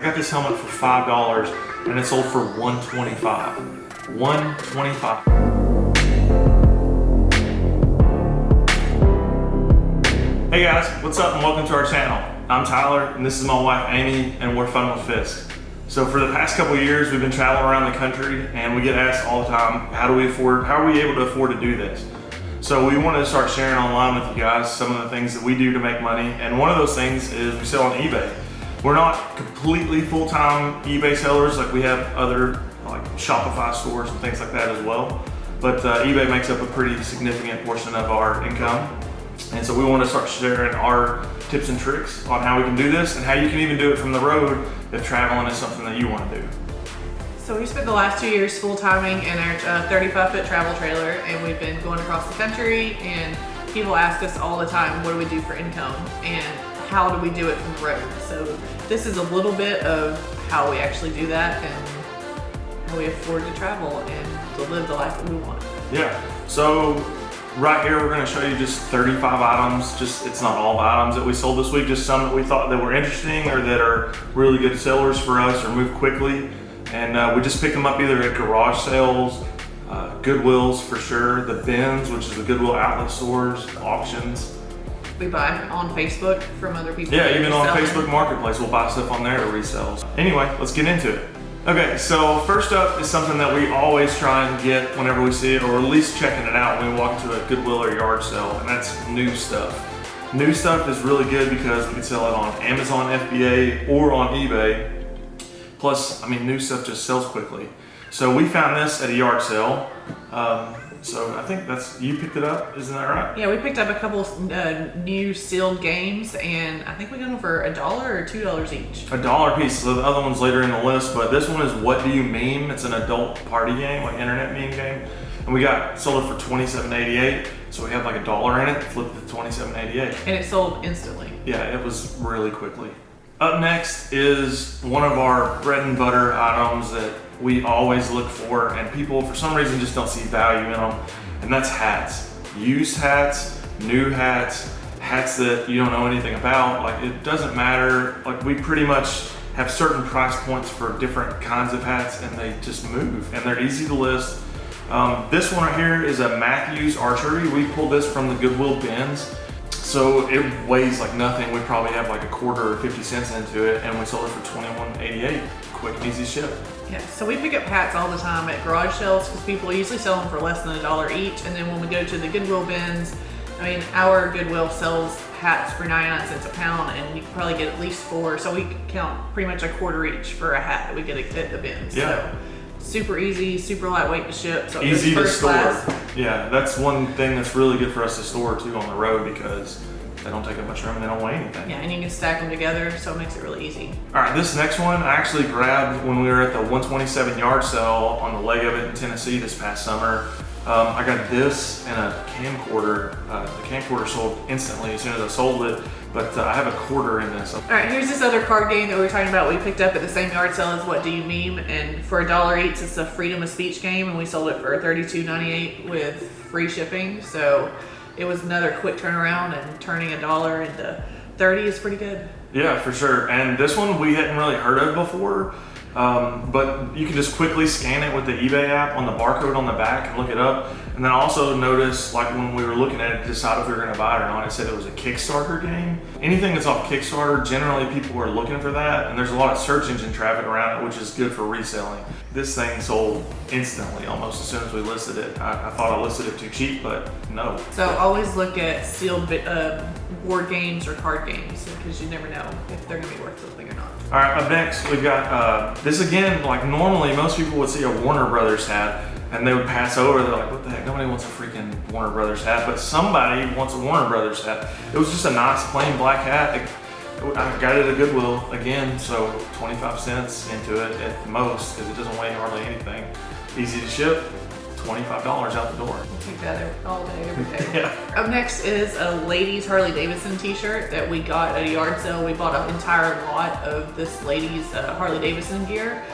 got this helmet for $5 and it sold for $125. $125. Hey guys, what's up and welcome to our channel. I'm Tyler and this is my wife Amy and we're Fun with Fisks. So for the past couple of years we've been traveling around the country and we get asked all the time, how are we able to afford to do this? So we wanted to start sharing online with you guys some of the things that we do to make money, and one of those things is we sell on eBay. We're not completely full-time eBay sellers, like we have other like Shopify stores and things like that as well, but eBay makes up a pretty significant portion of our income. And so we want to start sharing our tips and tricks on how we can do this and how you can even do it from the road if traveling is something that you want to do. So we spent the last 2 years full-timing in our 35-foot travel trailer, and we've been going across the country, and people ask us all the time, what do we do for income and how do we do it from the road? So this is a little bit of how we actually do that and how we afford to travel and to live the life that we want. Yeah, so right here we're going to show you just 35 items. It's not all the items that we sold this week, just some that we thought that were interesting or that are really good sellers for us or move quickly. And we just picked them up either at garage sales, Goodwills for sure, the bins, which is the Goodwill outlet stores, auctions. We buy on Facebook from other people. Yeah, even on Facebook Marketplace, we'll buy stuff on there to resell. Anyway, let's get into it. Okay, so first up is something that we always try and get whenever we see it, or at least checking it out when we walk into a Goodwill or yard sale, and that's new stuff. New stuff is really good because we can sell it on Amazon FBA or on eBay. Plus, I mean, new stuff just sells quickly. So we found this at a yard sale. So I think you picked it up, isn't that right? Yeah, we picked up a couple new sealed games, and I think we got them for $1 or $2 each. $1 a piece. So the other one's later in the list, but this one is What Do You Meme? It's an adult party game, like internet meme game. And we sold it for $27.88. So we had like $1 in it, flipped it to $27.88. And it sold instantly. Yeah, it was really quickly. Up next is one of our bread and butter items that we always look for, and people for some reason just don't see value in them, and that's hats. Used hats, new hats, hats that you don't know anything about. Like, it doesn't matter. Like, we pretty much have certain price points for different kinds of hats, and they just move, and they're easy to list. This one right here is a Matthews archery. We pulled this from the Goodwill bins. So it weighs like nothing. We probably have like a quarter or 50 cents into it, and we sold it for $21.88. Quick and easy ship. Yeah, so we pick up hats all the time at garage sales because people usually sell them for less than $1 each. And then when we go to the Goodwill bins, I mean, our Goodwill sells hats for 99 cents a pound, and you can probably get at least 4. So we count pretty much a quarter each for a hat that we get at the bins. Yeah. So super easy, super lightweight to ship. So easy to store. Class. Yeah, that's one thing that's really good for us to store too on the road because they don't take up much room and they don't weigh anything. Yeah, and you can stack them together, so it makes it really easy. All right, this next one I actually grabbed when we were at the 127 yard sale on the leg of it in Tennessee this past summer. I got this and a camcorder. The camcorder sold instantly as soon as I sold it, but I have a quarter in this. All right, here's this other card game that we were talking about. We picked up at the same yard sale as What Do You Meme? And for $1 each, it's a freedom of speech game, and we sold it for $32.98 with free shipping. So it was another quick turnaround, and turning $1 into 30 is pretty good. Yeah, for sure. And this one we hadn't really heard of before. But you can just quickly scan it with the eBay app on the barcode on the back and look it up. And then also notice, like when we were looking at it, decide if we were going to buy it or not, it said it was a Kickstarter game. Anything that's off Kickstarter, generally people are looking for that, and there's a lot of search engine traffic around it, which is good for reselling. This thing sold instantly, almost as soon as we listed it. I thought I listed it too cheap, but no. So always look at sealed board games or card games, because you never know if they're going to be worth something or not. All right, up next we've got this again. Like normally most people would see a Warner Brothers hat and they would pass over. They're like, what the heck, nobody wants a freaking Warner Brothers hat, but somebody wants a Warner Brothers hat. It was just a nice plain black hat. I got it at Goodwill again, so 25 cents into it at most because it doesn't weigh hardly anything. Easy to ship, $25 out the door. We'll take that all day, every day. Yeah. Up next is a ladies Harley Davidson t-shirt that we got at a yard sale. We bought an entire lot of this ladies Harley Davidson gear.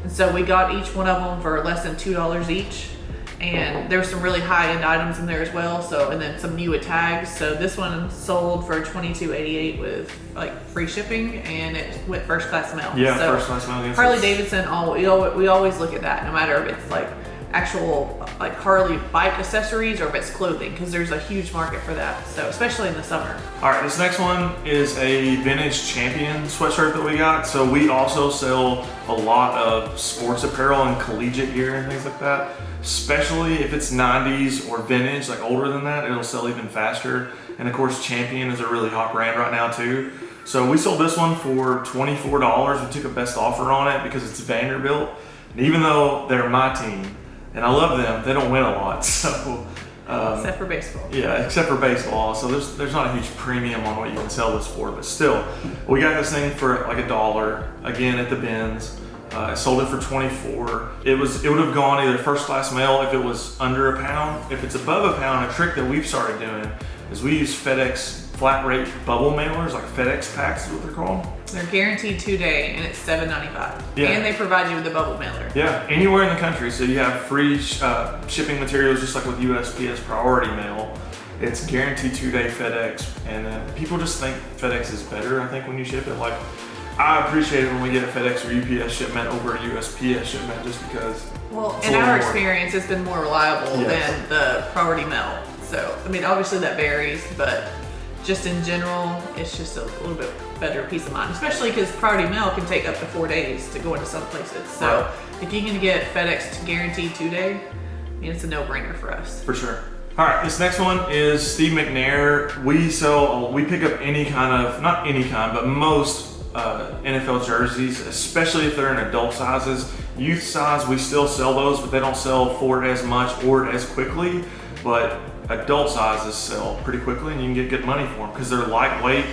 And so we got each one of them for less than $2 each. and there were some really high-end items in there as well. So, and then some new with tags. So this one sold for $22.88 with like free shipping, and it went first class mail. Yeah, so first class mail. Yes, Harley Davidson, we always look at that, no matter if it's like actual like Harley bike accessories or if it's clothing, because there's a huge market for that. So especially in the summer. All right, this next one is a vintage Champion sweatshirt that we got. So we also sell a lot of sports apparel and collegiate gear and things like that. Especially if it's 90s or vintage, like older than that, it'll sell even faster. And of course, Champion is a really hot brand right now too. So we sold this one for $24. We took a best offer on it because it's Vanderbilt. And even though they're my team, and I love them, they don't win a lot. So except for baseball. Yeah, except for baseball. So there's not a huge premium on what you can sell this for, but still, we got this thing for like $1 again at the bins. I sold it for $24. It would have gone either first class mail if it was under a pound. If it's above a pound, a trick that we've started doing is we use FedEx flat rate bubble mailers, like FedEx packs is what they're called. They're guaranteed 2-day, and it's $7.95. Yeah. And they provide you with the bubble mailer. Yeah, anywhere in the country. So you have free shipping materials, just like with USPS Priority Mail. It's guaranteed 2-day FedEx, and people just think FedEx is better. I think when you ship it, like I appreciate it when we get a FedEx or UPS shipment over a USPS shipment, just because. Well, in our experience, it's been more reliable than the priority mail. So, I mean, obviously that varies, but just in general, it's just a little bit better peace of mind, especially because priority mail can take up to 4 days to go into some places. So if you can get FedEx to guarantee 2-day, I mean, it's a no-brainer for us. For sure. All right, this next one is Steve McNair. We pick up any kind of, not any kind, but most NFL jerseys, especially if they're in adult sizes. Youth size, we still sell those, but they don't sell for it as much or as quickly. But adult sizes sell pretty quickly, and you can get good money for them because they're lightweight.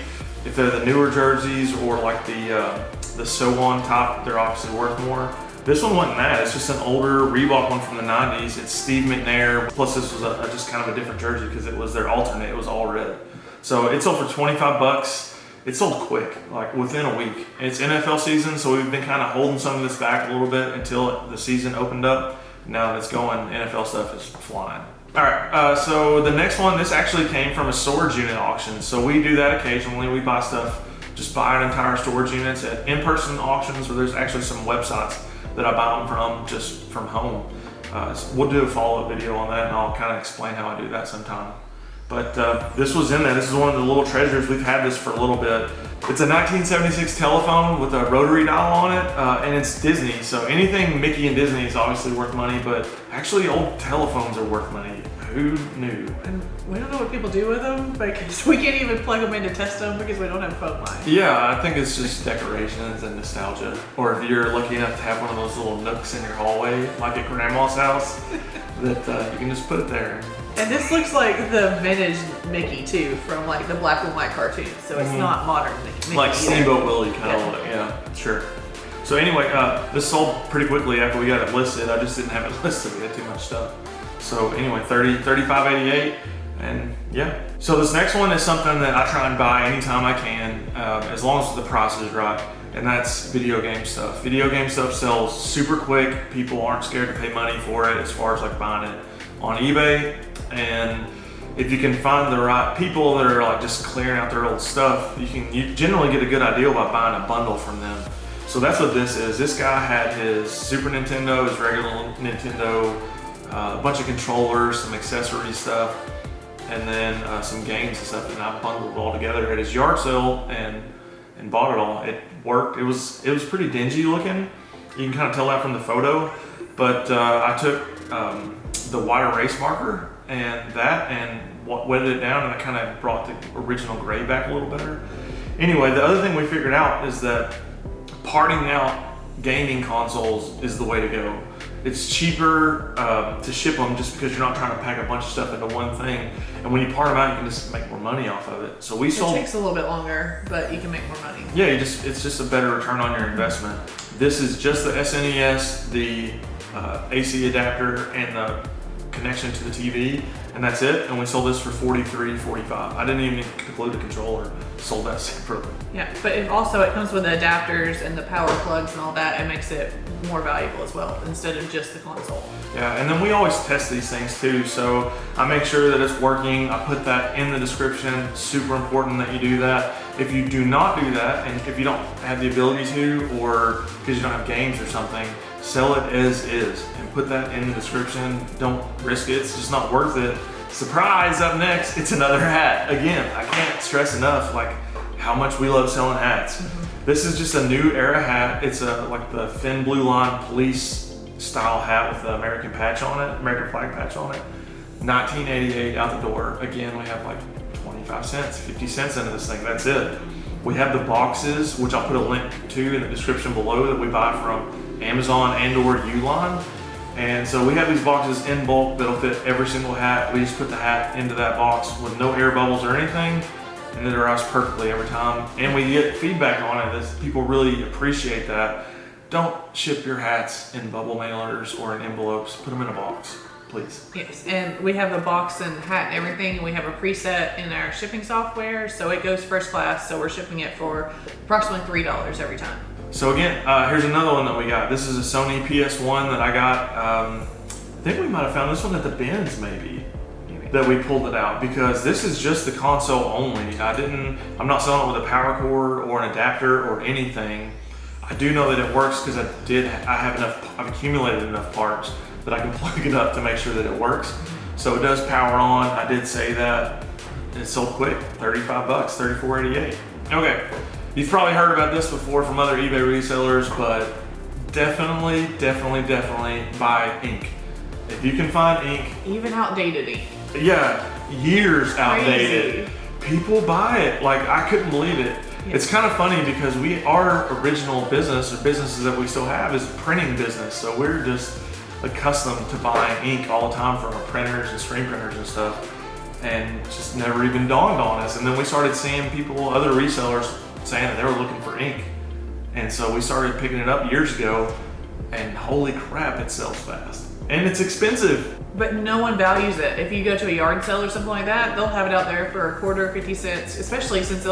If they're the newer jerseys or like the sew-on top, they're obviously worth more. This one wasn't that. It's just an older Reebok one from the 90s. It's Steve McNair. Plus, this was just kind of a different jersey because it was their alternate. It was all red. So it sold for $25. It sold quick, like within a week. It's NFL season, so we've been kind of holding some of this back a little bit until the season opened up. Now that it's going, NFL stuff is flying. All right, so the next one, this actually came from a storage unit auction. So we do that occasionally. We buy stuff, just buy an entire storage units at in-person auctions, or there's actually some websites that I buy them from just from home. So we'll do a follow-up video on that, and I'll kind of explain how I do that sometime. But this was in there. This is one of the little treasures. We've had this for a little bit. It's a 1976 telephone with a rotary dial on it, and it's Disney. So anything Mickey and Disney is obviously worth money, but actually old telephones are worth money. Who knew? And we don't know what people do with them because we can't even plug them in to test them because we don't have a phone line. Yeah, I think it's just decorations and nostalgia. Or if you're lucky enough to have one of those little nooks in your hallway, like at Grandma's house, that you can just put it there. And this looks like the vintage Mickey too, from like the black and white cartoons. So it's not modern Mickey. Like either. Steamboat Willie kind of look, yeah, sure. So anyway, this sold pretty quickly after we got it listed. I just didn't have it listed, we had too much stuff. So anyway, $35.88, and yeah. So this next one is something that I try and buy anytime I can, as long as the price is right, and that's video game stuff. Video game stuff sells super quick. People aren't scared to pay money for it as far as like buying it on eBay. And if you can find the right people that are like just clearing out their old stuff, you generally get a good idea by buying a bundle from them. So that's what this is. This guy had his Super Nintendo, his regular Nintendo, a bunch of controllers, some accessory stuff, and then some games and stuff, and I bundled it all together at his yard sale and bought it all. It worked. It was pretty dingy looking. You can kind of tell that from the photo, but I took the white erase marker and wetted it down, and I kind of brought the original gray back a little better. Anyway, the other thing we figured out is that parting out gaming consoles is the way to go. It's cheaper to ship them just because you're not trying to pack a bunch of stuff into one thing. And when you part them out, you can just make more money off of it. So we sold. It takes a little bit longer, but you can make more money. Yeah, it's just a better return on your investment. This is just the SNES, the AC adapter, and the connection to the TV, and that's it. And we sold this for $43.45. I didn't even include the controller. sold that separately. Yeah, but it comes with the adapters and the power plugs and all that. It makes it more valuable as well instead of just the console. Yeah, and then we always test these things too. So I make sure that it's working. I put that in the description. Super important that you do that. If you do not do that, and if you don't have the ability to, or because you don't have games or something, sell it as is and put that in the description. Don't risk it. It's just not worth it. Surprise, up next, it's another hat. Again, I can't stress enough like how much we love selling hats. This is just a new era hat. It's like the thin blue line police style hat with the American patch on it, American flag patch on it. 1988 out the door. Again, we have like 25 cents, 50 cents into this thing. That's it. We have the boxes, which I'll put a link to in the description below, that we buy from Amazon and or Uline. And so we have these boxes in bulk that'll fit every single hat. We just put the hat into that box with no air bubbles or anything, and it arrives perfectly every time. And we get feedback on it that people really appreciate that. Don't ship your hats in bubble mailers or in envelopes. Put them in a box, please. Yes, and we have a box and hat and everything. And we have a preset in our shipping software, so it goes first class. So we're shipping it for approximately $3 every time. So again, here's another one that we got. This is a Sony PS1 that I got. I think we might have found this one at the bins maybe. That we pulled it out, because this is just the console only. I'm not selling it with a power cord or an adapter or anything. I do know that it works because I've accumulated enough parts that I can plug it up to make sure that it works. So it does power on. I did say that. It sold quick, 35 bucks, $34.88. Okay, you've probably heard about this before from other eBay resellers, but definitely buy ink. If you can find ink. Even outdated ink. Yeah, years outdated. Crazy. People buy it. Like, I couldn't believe it. Yeah. It's kind of funny because our original business, or businesses that we still have, is a printing business. So we're just accustomed to buying ink all the time from our printers and screen printers and stuff. And it just never even dawned on us. And then we started seeing other resellers saying that they were looking for ink. And so we started picking it up years ago, and holy crap, it sells fast. And it's expensive. But no one values it. If you go to a yard sale or something like that, they'll have it out there for a quarter, 50 cents, especially since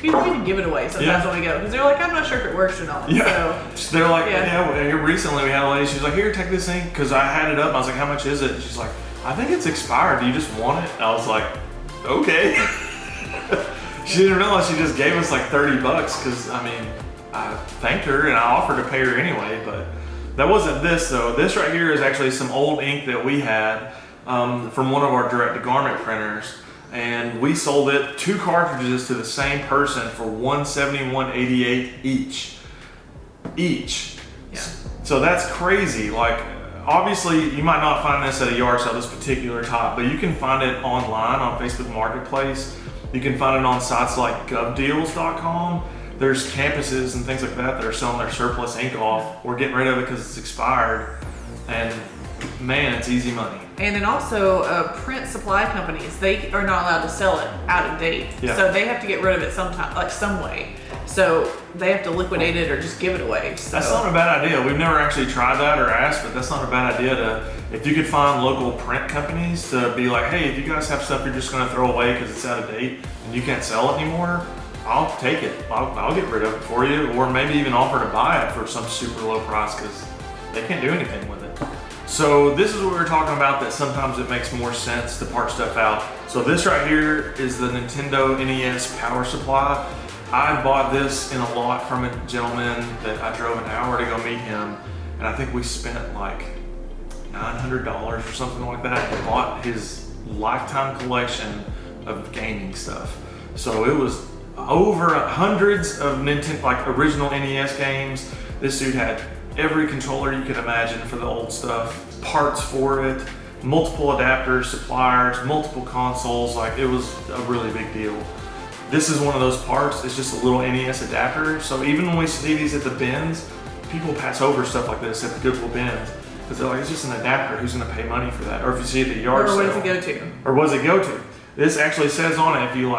people even give it away sometimes when we go. Because they're like, I'm not sure if it works or not. Yeah. So, they're like, here recently we had a lady, she was like, here, take this ink. Because I had it up, I was like, how much is it? And she's like, I think it's expired. Do you just want it? And I was like, okay. She didn't realize she just gave us like 30 bucks because, I mean, I thanked her and I offered to pay her anyway, but that wasn't this though. This right here is actually some old ink that we had from one of our direct-to-garment printers, and we sold it 2 cartridges to the same person for $171.88 each. Yeah. So that's crazy. Like, obviously you might not find this at a yard sale, this particular type, but you can find it online on Facebook Marketplace. You can find it on sites like govdeals.com. There's campuses and things like that are selling their surplus ink off. We're getting rid of it because it's expired, and man, it's easy money. And then also print supply companies, they are not allowed to sell it out of date. Yeah. So they have to get rid of it sometime, like some way. So they have to liquidate it or just give it away. So. That's not a bad idea. We've never actually tried that or asked, but that's not a bad idea if you could find local print companies to be like, hey, if you guys have stuff you're just gonna throw away because it's out of date and you can't sell it anymore, I'll take it. I'll get rid of it for you, or maybe even offer to buy it for some super low price because they can't do anything with it. So this is what we were talking about, that sometimes it makes more sense to part stuff out. So this right here is the Nintendo NES power supply. I bought this in a lot from a gentleman that I drove an hour to go meet him, and I think we spent like $900 or something like that and bought his lifetime collection of gaming stuff. So it was over hundreds of Nintendo, like original NES games. This dude had every controller you could imagine for the old stuff, parts for it, multiple adapters, suppliers, multiple consoles. Like, it was a really big deal. This is one of those parts. It's just a little NES adapter. So even when we see these at the bins, people pass over stuff like this at the Goodwill bins because they're like, it's just an adapter. Who's going to pay money for that? Or if you see it at the yard sale. Or what does it go to? Or what does it go to? This actually says on it, if you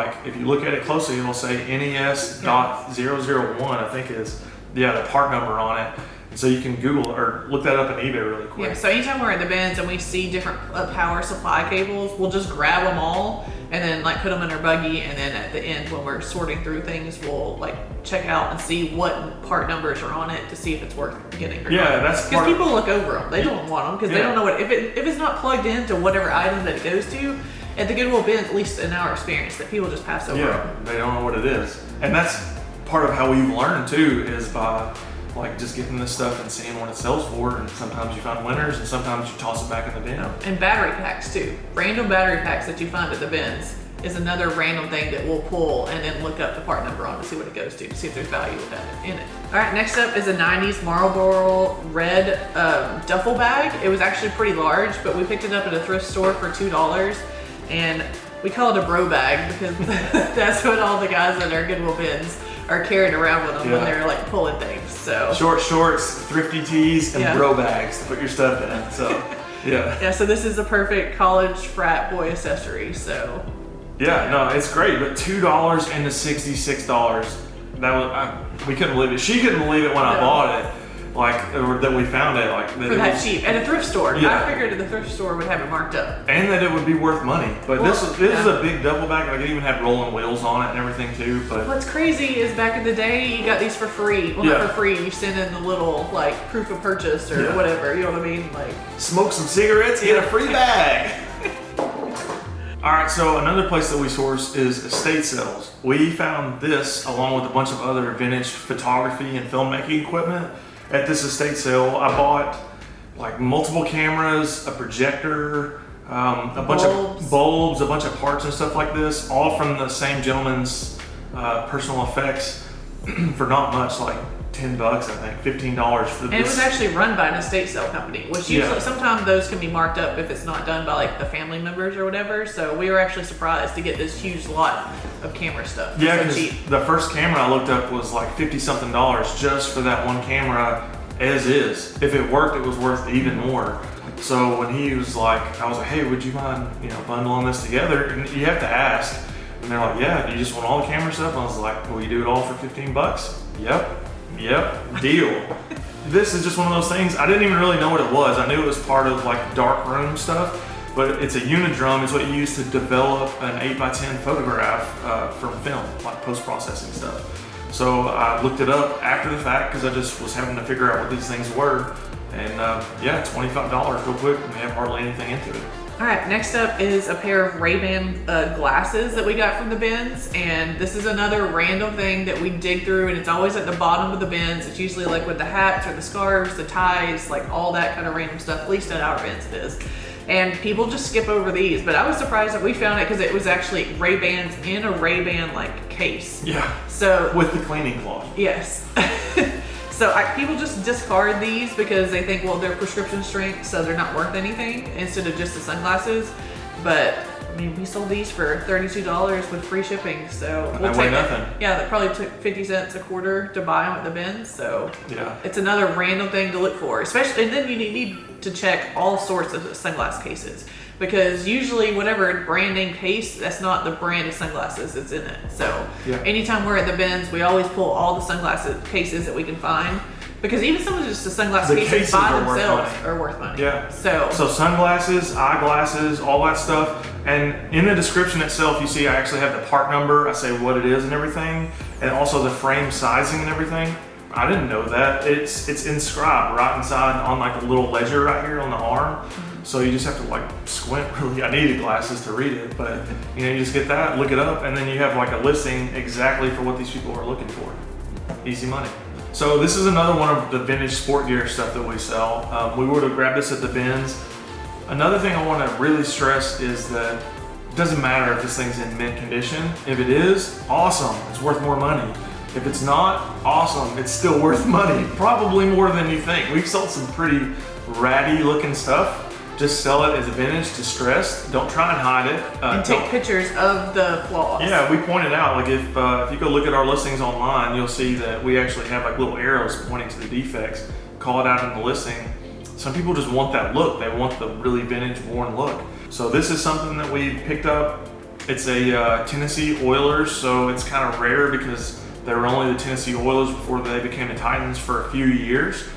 look at it closely, it'll say NES.001, I think is the part number on it. And so you can Google or look that up on eBay really quick. Yeah, so anytime we're at the bins and we see different power supply cables, we'll just grab them all and then like put them in our buggy, and then at the end when we're sorting through things, we'll like check out and see what part numbers are on it to see if it's worth getting or not. That's because people look over them. They don't want them because they don't know what if it's not plugged into whatever item that it goes to. At the Goodwill bin, at least in our experience, that people just pass over them. They don't know what it is. And that's part of how we've learned too, is by like just getting this stuff and seeing what it sells for, and sometimes you find winners and sometimes you toss it back in the bin. And battery packs too. Random battery packs that you find at the bins is another random thing that we'll pull and then look up the part number on to see what it goes to see if there's value in it. All right, next up is a 90s Marlboro red duffel bag. It was actually pretty large, but we picked it up at a thrift store for $2. And we call it a bro bag because that's what all the guys at our Goodwill bins are carrying around with them when they're like pulling things. So short shorts, thrifty tees, and bro bags to put your stuff in. So yeah, so this is a perfect college frat boy accessory. So no, it's great. But $2 into $66. That was we couldn't believe it. She couldn't believe it when I bought it. Like that we found it like for that cheap at a thrift store. I figured the thrift store would have it marked up, and that it would be worth money. But this is a big duffel bag. Like it even had rolling wheels on it and everything too. But what's crazy is back in the day you got these for free. Well, not for free. You send in the little like proof of purchase or whatever. You know what I mean? Like smoke some cigarettes, get a free bag. All right, so another place that we source is estate sales. We found this along with a bunch of other vintage photography and filmmaking equipment. At this estate sale, I bought like multiple cameras, a projector, a bunch of bulbs, a bunch of parts and stuff like this, all from the same gentleman's personal effects for not much, like $10, I think, $15 for this. And it was actually run by an estate sale company, which usually sometimes those can be marked up if it's not done by like the family members or whatever. So we were actually surprised to get this huge lot of camera stuff. Yeah, because the first camera I looked up was like $50-something just for that one camera as is. If it worked, it was worth even more. So when he was like, I was like, hey, would you mind, bundling this together? And you have to ask. And they're like, yeah, you just want all the camera stuff? And I was like, will you do it all for $15? Yep, deal. This is just one of those things, I didn't even really know what it was. I knew it was part of like dark room stuff, but it's a unidrum. It's what you use to develop an 8x10 photograph from film, like post-processing stuff. So I looked it up after the fact because I just was having to figure out what these things were. And $25 real quick, and we have hardly anything into it. All right, next up is a pair of Ray-Ban glasses that we got from the bins. And this is another random thing that we dig through, and it's always at the bottom of the bins. It's usually like with the hats or the scarves, the ties, like all that kind of random stuff, at least at our bins it is. And people just skip over these, but I was surprised that we found it because it was actually Ray-Bans in a Ray-Ban like case. Yeah, so with the cleaning cloth. Yes. So people just discard these because they think, well, they're prescription strength, so they're not worth anything instead of just the sunglasses. But I mean, we sold these for $32 with free shipping, so we'll take nothing. Yeah, that probably took 50 cents a quarter to buy them at the bins. So it's another random thing to look for, especially. And then you need to check all sorts of sunglass cases. Because usually whatever brand name case, that's not the brand of sunglasses that's in it. So anytime we're at the bins, we always pull all the sunglasses cases that we can find. Because even some of just the sunglass cases by themselves are worth money. Yeah. So sunglasses, eyeglasses, all that stuff. And in the description itself, you see I actually have the part number. I say what it is and everything. And also the frame sizing and everything. I didn't know that. It's inscribed right inside on like a little ledger right here on the arm. So you just have to like squint really. I needed glasses to read it, but you just get that, look it up, and then you have like a listing exactly for what these people are looking for. Easy money. So this is another one of the vintage sport gear stuff that we sell. We would have grabbed this at the bins. Another thing I want to really stress is that it doesn't matter if this thing's in mint condition. If it is, awesome, it's worth more money. If it's not, awesome, it's still worth money. Probably more than you think. We've sold some pretty ratty looking stuff. Just sell it as a vintage, distressed. Don't try and hide it. And take pictures of the flaws. Yeah, we pointed out, like if you go look at our listings online, you'll see that we actually have like little arrows pointing to the defects. Call it out in the listing. Some people just want that look. They want the really vintage, worn look. So this is something that we picked up. It's a Tennessee Oilers, so it's kind of rare because they were only the Tennessee Oilers before they became the Titans for a few years.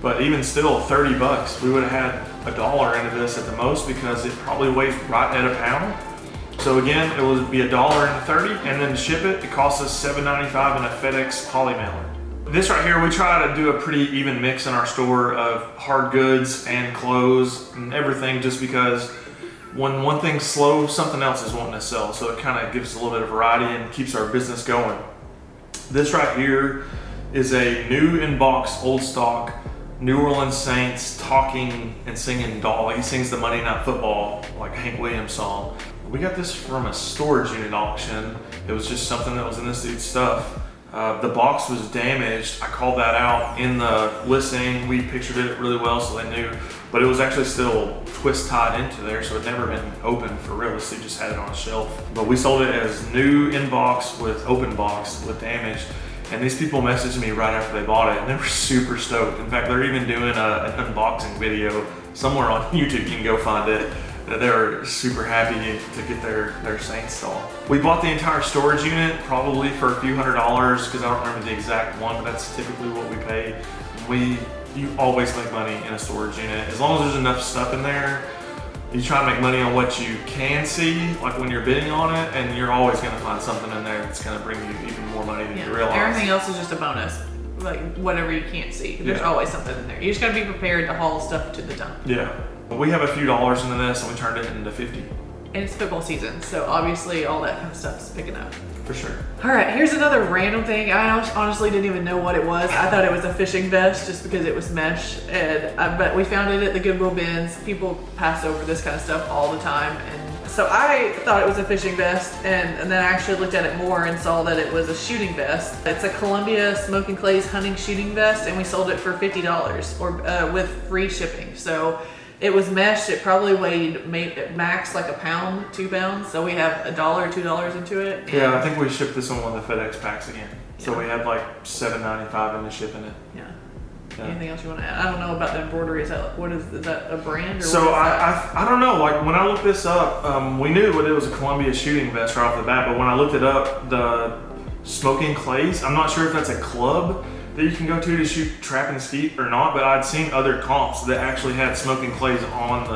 But even still, $30. We would have had $1 into this at the most because it probably weighs right at a pound. So again, it would be $1.30, and then to ship it, it costs us $7.95 in a FedEx poly mailer. This right here, we try to do a pretty even mix in our store of hard goods and clothes and everything, just because when one thing's slow, something else is wanting to sell. So it kind of gives a little bit of variety and keeps our business going. This right here is a new in-box, old stock, New Orleans Saints talking and singing doll. He sings the Monday Night Football, like Hank Williams song. We got this from a storage unit auction. It was just something that was in this dude's stuff. The box was damaged. I called that out in the listing. We pictured it really well so they knew, but it was actually still twist tied into there, so it never been opened for real. So just had it on a shelf. But we sold it as new in box with open box with damage. And these people messaged me right after they bought it, and they were super stoked. In fact, they're even doing an unboxing video somewhere on YouTube. You can go find it. They were super happy to get their Saints doll. We bought the entire storage unit probably for a few $100s, because I don't remember the exact one, but that's typically what we pay. You always make money in a storage unit. As long as there's enough stuff in there, you try to make money on what you can see, like when you're bidding on it, and you're always gonna find something in there that's gonna bring you even more money than you realize. Everything else is just a bonus, like whatever you can't see. There's always something in there. You just gotta be prepared to haul stuff to the dump. Yeah. We have a few dollars into this, and we turned it into 50. And it's football season, so obviously all that kind of stuff is picking up. For sure. All right, here's another random thing. I honestly didn't even know what it was. I thought it was a fishing vest just because it was mesh, but we found it at the Goodwill bins. People pass over this kind of stuff all the time, and so I thought it was a fishing vest, and then I actually looked at it more and saw that it was a shooting vest. It's a Columbia Smoke and Clays hunting shooting vest, and we sold it for $50 or with free shipping. So it was mesh. It probably weighed max like a pound, 2 pounds. So we have $1 or $2 into it. Yeah, I think we shipped this on one of the FedEx packs again. So we had like $7.95 in the shipping it. Yeah. Anything else you want to add? I don't know about the embroidery. Is that a brand? Or so I don't know. Like when I looked this up, we knew it was a Columbia shooting vest right off the bat. But when I looked it up, the Smoking Clays, I'm not sure if that's a club that you can go to shoot trap and skeet or not, but I'd seen other comps that actually had Smoking Clays on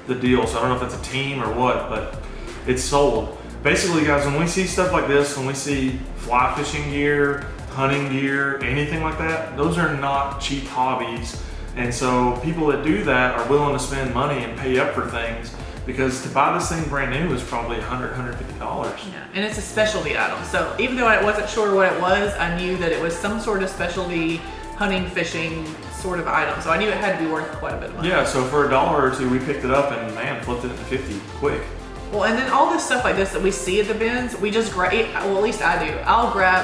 the deal, so I don't know if that's a team or what, but it's sold. Basically, guys, when we see stuff like this, when we see fly fishing gear, hunting gear, anything like that, those are not cheap hobbies, and so people that do that are willing to spend money and pay up for things, because to buy this thing brand new is probably $100, $150. Yeah, and it's a specialty item. So even though I wasn't sure what it was, I knew that it was some sort of specialty hunting, fishing sort of item. So I knew it had to be worth quite a bit of money. Yeah, so for $1 or $2, we picked it up and man, flipped it into 50 quick. Well, and then all this stuff like this that we see at the bins, we just grab, well, at least I do.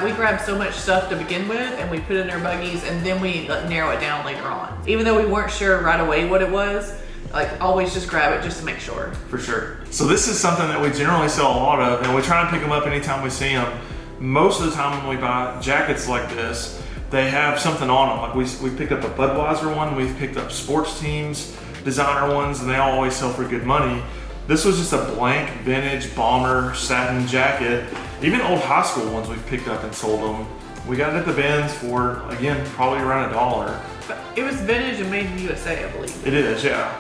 We grab so much stuff to begin with, and we put it in our buggies, and then we narrow it down later on. Even though we weren't sure right away what it was, like always just grab it just to make sure. For sure. So this is something that we generally sell a lot of, and we try and pick them up anytime we see them. Most of the time when we buy jackets like this, they have something on them. Like we picked up a Budweiser one, we've picked up sports teams, designer ones, and they all always sell for good money. This was just a blank vintage bomber satin jacket. Even old high school ones we've picked up and sold them. We got it at the bins for, again, probably around $1. But it was vintage and made in the USA, I believe. It is, yeah.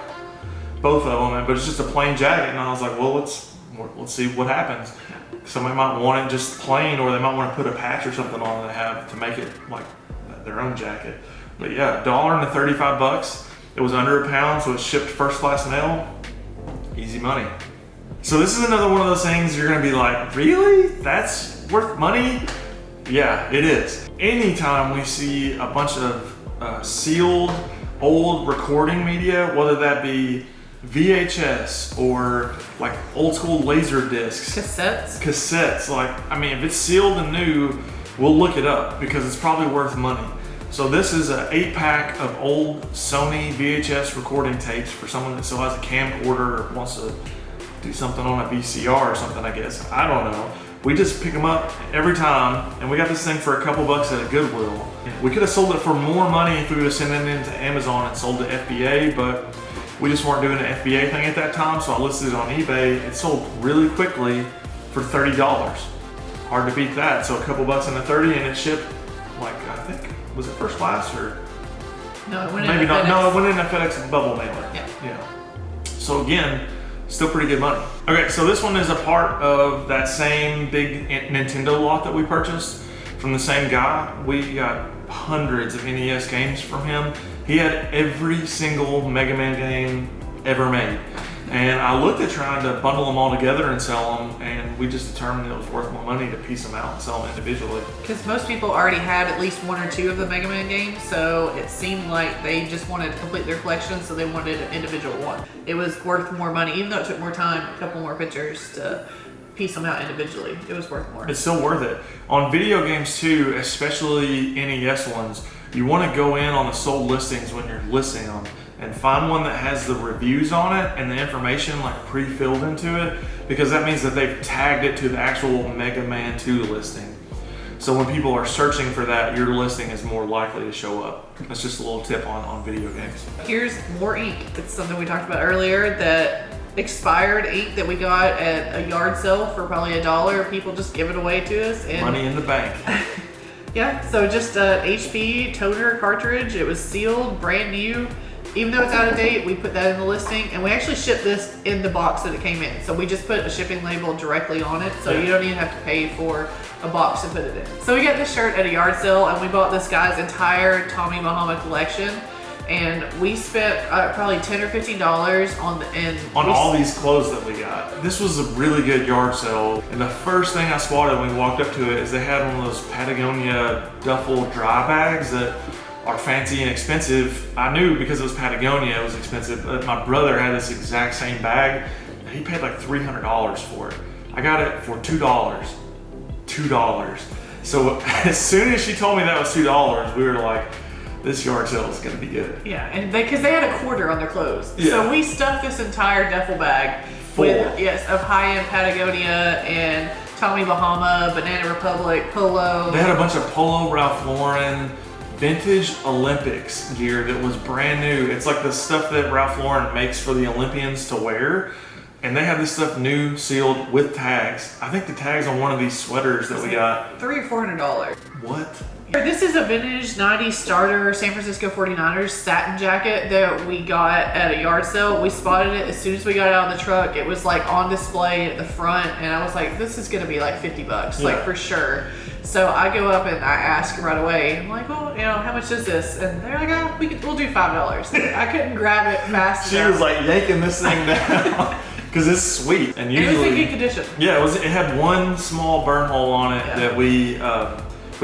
Both of them, but it's just a plain jacket, and I was like, well, let's see what happens. Somebody might want it just plain, or they might want to put a patch or something on it to make it like their own jacket. But yeah, $1 and $35. It was under a pound, so it's shipped first class mail. Easy money. So this is another one of those things you're gonna be like, really? That's worth money? Yeah, it is. Anytime we see a bunch of sealed old recording media, whether that be VHS or like old school laser discs, cassettes, like, I mean, if it's sealed and new, we'll look it up because it's probably worth money. So this is an 8-pack of old Sony VHS recording tapes for someone that still has a camcorder or wants to do something on a VCR or something, I guess. I don't know. We just pick them up every time, and we got this thing for a couple bucks at a Goodwill. We could have sold it for more money if we would have sent it into Amazon and sold to FBA, but we just weren't doing the FBA thing at that time, so I listed it on eBay. It sold really quickly for $30. Hard to beat that. So a couple bucks into 30, and it shipped, like, I think, was it first class or? No, it went maybe in not. FedEx. No, it went in a FedEx bubble mailer. Yeah. So again, Still pretty good money. Okay, so this one is a part of that same big Nintendo lot that we purchased from the same guy. We got hundreds of NES games from him. He had every single Mega Man game ever made. And I looked at trying to bundle them all together and sell them, and we just determined it was worth more money to piece them out and sell them individually. Because most people already had at least one or two of the Mega Man games, so it seemed like they just wanted to complete their collection, so they wanted an individual one. It was worth more money, even though it took more time, a couple more pictures to piece them out individually. It was worth more. It's still worth it. On video games too, especially NES ones, you want to go in on the sold listings when you're listing them and find one that has the reviews on it and the information like pre-filled into it, because that means that they've tagged it to the actual Mega Man 2 listing. So when people are searching for that, your listing is more likely to show up. That's just a little tip on video games. Here's more ink. It's something we talked about earlier, that expired ink that we got at a yard sale for probably $1. People just give it away to us. And money in the bank. yeah, so just a HP toner cartridge. It was sealed, brand new. Even though it's out of date, we put that in the listing, and we actually shipped this in the box that it came in. So we just put a shipping label directly on it, so you don't even have to pay for a box to put it in. So we got this shirt at a yard sale, and we bought this guy's entire Tommy Bahama collection, and we spent probably $10 or $15 on all these clothes that we got. This was a really good yard sale, and the first thing I spotted when we walked up to it is they had one of those Patagonia duffel dry bags that are fancy and expensive. I knew because it was Patagonia it was expensive, but my brother had this exact same bag and he paid like $300 for it. I got it for $2. So as soon as she told me that was $2, we were like, this yard sale is gonna be good. Yeah, and because they had a quarter on their clothes. Yeah. So we stuffed this entire duffel bag of high-end Patagonia and Tommy Bahama, Banana Republic, Polo. They had a bunch of Polo, Ralph Lauren, vintage Olympics gear that was brand new. It's like the stuff that Ralph Lauren makes for the Olympians to wear. And they had this stuff new, sealed with tags. I think the tags on one of these sweaters that we got. $300 or $400. What? This is a vintage 90s starter San Francisco 49ers satin jacket that we got at a yard sale. We spotted it as soon as we got it out of the truck. It was like on display at the front, and I was like, this is gonna be like $50, like for sure. So I go up and I ask right away. I'm like, well, how much is this? And they're like, oh, we'll do $5. I couldn't grab it fast enough. She was like yanking this thing down because it's sweet. And usually, it was in good condition. Yeah, it had one small burn hole on it that we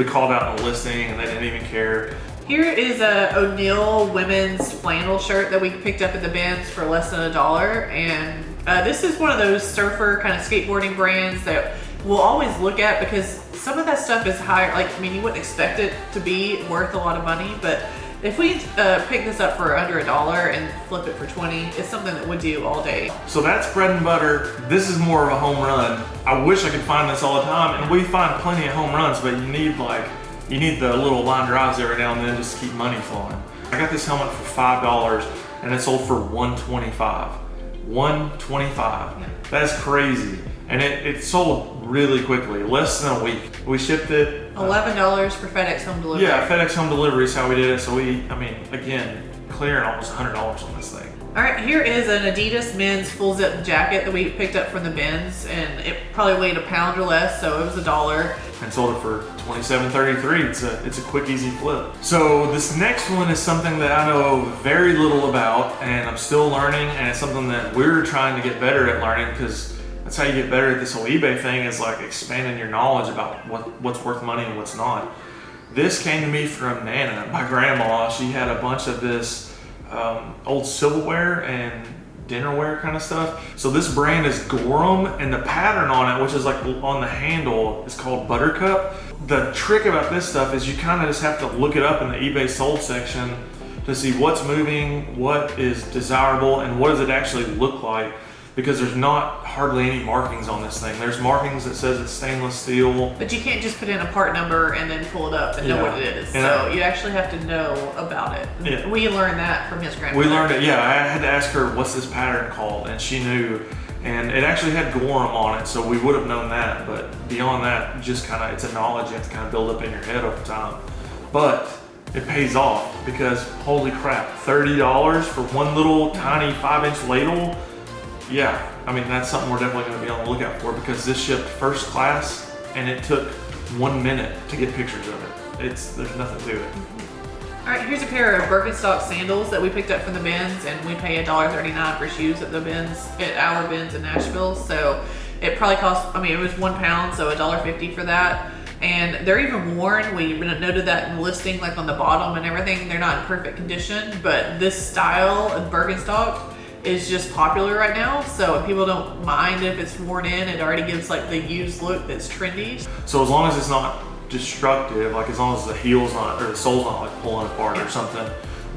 called out in the listing, and they didn't even care. Here is a O'Neill women's flannel shirt that we picked up at the bins for less than $1. And this is one of those surfer kind of skateboarding brands that we'll always look at, because some of that stuff is higher. Like, I mean, you wouldn't expect it to be worth a lot of money, but if we pick this up for under $1 and flip it for 20, it's something that we'd do all day. So that's bread and butter. This is more of a home run. I wish I could find this all the time, and we find plenty of home runs, but you need the little line drives every now and then just to keep money flowing. I got this helmet for $5 and it sold for $125. $125. Yeah. That's crazy. And it sold really quickly, less than a week. We shipped it. $11 for FedEx home delivery. Yeah, FedEx home delivery is how we did it. So again, clearing almost $100 on this thing. All right, here is an Adidas men's full zip jacket that we picked up from the bins, and it probably weighed a pound or less, so it was $1. And sold it for $27.33. It's a quick, easy flip. So this next one is something that I know very little about, and I'm still learning, and it's something that we're trying to get better at learning, because that's how you get better at this whole eBay thing, is like expanding your knowledge about what's worth money and what's not. This came to me from Nana, my grandma. She had a bunch of this old silverware and dinnerware kind of stuff. So this brand is Gorham, and the pattern on it, which is like on the handle, is called Buttercup. The trick about this stuff is you kind of just have to look it up in the eBay sold section to see what's moving, what is desirable, and what does it actually look like, because there's not hardly any markings on this thing. There's markings that says it's stainless steel. But you can't just put in a part number and then pull it up and know what it is. And so you actually have to know about it. Yeah. We learned that from his grandmother. We learned it, yeah. I had to ask her, what's this pattern called? And she knew. And it actually had Gorham on it, so we would have known that. But beyond that, just kind of, it's a knowledge you have to kind of build up in your head over time. But it pays off, because holy crap, $30 for one little tiny 5-inch ladle. yeah, I mean, that's something we're definitely going to be on the lookout for, because this shipped first class and it took 1 minute to get pictures of it. There's nothing to it. All right, here's a pair of Birkenstock sandals that we picked up from the bins, and we pay $1.39 for shoes at the bins, at our bins in Nashville. So it probably cost, I mean, it was £1, so $1.50 for that. And they're even worn. We noted that in the listing, like on the bottom and everything. They're not in perfect condition, but this style of Birkenstock is just popular right now. So people don't mind if it's worn in. It already gives like the used look that's trendy. So as long as it's not destructive, like as long as the heel's not, or the sole's not like pulling apart or something,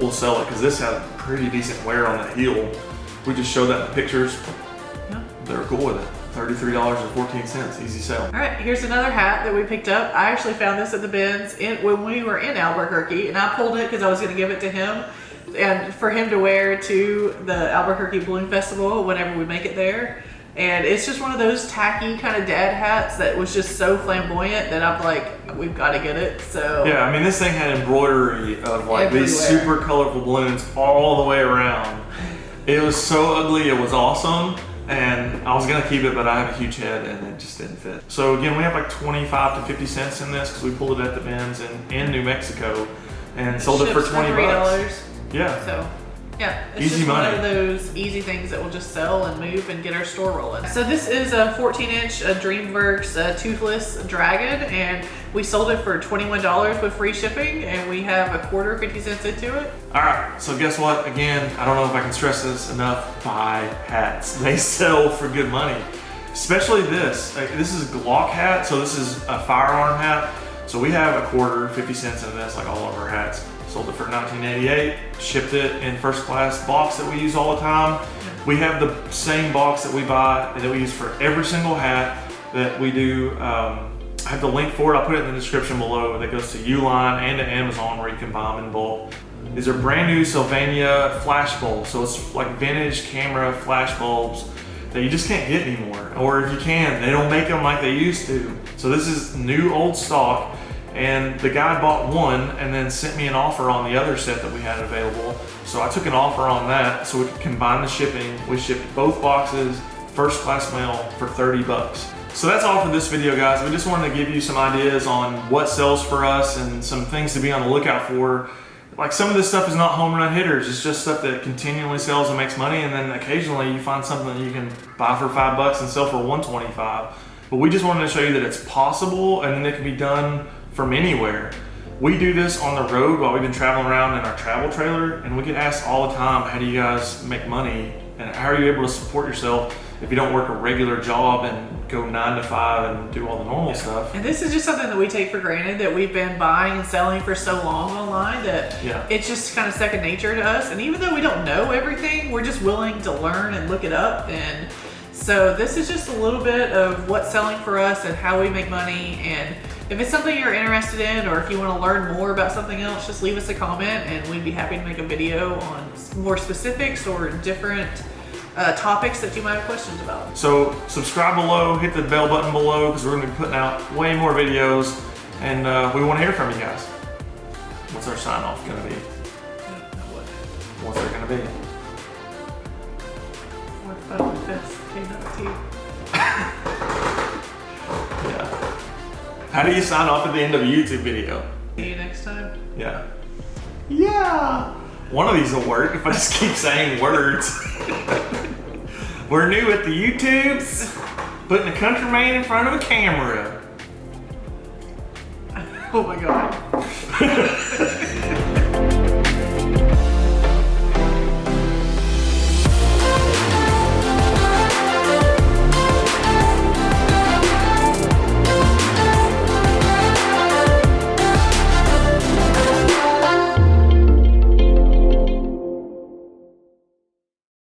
we'll sell it, because this has pretty decent wear on the heel. We just showed that in the pictures. Yeah. They're cool with it. $33.14, easy sale. All right, here's another hat that we picked up. I actually found this at the bins when we were in Albuquerque, and I pulled it because I was going to give it to him and for him to wear to the Albuquerque Balloon Festival whenever we make it there. And it's just one of those tacky kind of dad hats that was just so flamboyant that I'm like, we've got to get it. So yeah, I mean, this thing had embroidery of like everywhere. These super colorful balloons all the way around. It was so ugly, it was awesome. And I was gonna keep it, but I have a huge head and it just didn't fit. So again, we have like 25 to 50 cents in this, because we pulled it at the bins in New Mexico and sold it for 20 bucks. Yeah. So yeah, it's easy just money. one of those easy things that will just sell and move and get our store rolling. So this is a 14-inch DreamWorks toothless dragon, and we sold it for $21 with free shipping, and we have a quarter 50 cents into it. All right, so guess what? Again, I don't know if I can stress this enough, buy hats. They sell for good money, especially this. This is a Glock hat, so this is a firearm hat. So we have a quarter 50 cents in this, like all of our hats. Sold it for $19.88, shipped it in first class box that we use all the time. We have the same box that we buy and that we use for every single hat that we do. I have the link for it, I'll put it in the description below. That goes to Uline and to Amazon, where you can buy them in bulk. These are brand new Sylvania flash bulbs. So it's like vintage camera flash bulbs that you just can't get anymore. Or if you can, they don't make them like they used to. So this is new old stock. And the guy bought one and then sent me an offer on the other set that we had available. So I took an offer on that so we could combine the shipping. We shipped both boxes, first class mail, for 30 bucks. So that's all for this video, guys. We just wanted to give you some ideas on what sells for us and some things to be on the lookout for. Like, some of this stuff is not home run hitters. It's just stuff that continually sells and makes money, and then occasionally you find something that you can buy for $5 and sell for $1.25. But we just wanted to show you that it's possible and then it can be done from anywhere. We do this on the road while we've been traveling around in our travel trailer, and we get asked all the time, how do you guys make money and how are you able to support yourself if you don't work a regular job and go 9 to 5 and do all the normal stuff? And this is just something that we take for granted, that we've been buying and selling for so long online that it's just kind of second nature to us. And even though we don't know everything, we're just willing to learn and look it up. And so this is just a little bit of what's selling for us and how we make money. And if it's something you're interested in, or if you want to learn more about something else, just leave us a comment and we'd be happy to make a video on more specifics or different topics that you might have questions about. So subscribe below, hit the bell button below, because we're going to be putting out way more videos, and we want to hear from you guys. What's our sign off going to be? What's it going to be? More fun with this. Yeah. How do you sign off at the end of a YouTube video? See you next time. Yeah. Yeah. One of these will work if I just keep saying words. We're new at the YouTubes, putting a country man in front of a camera. Oh my God.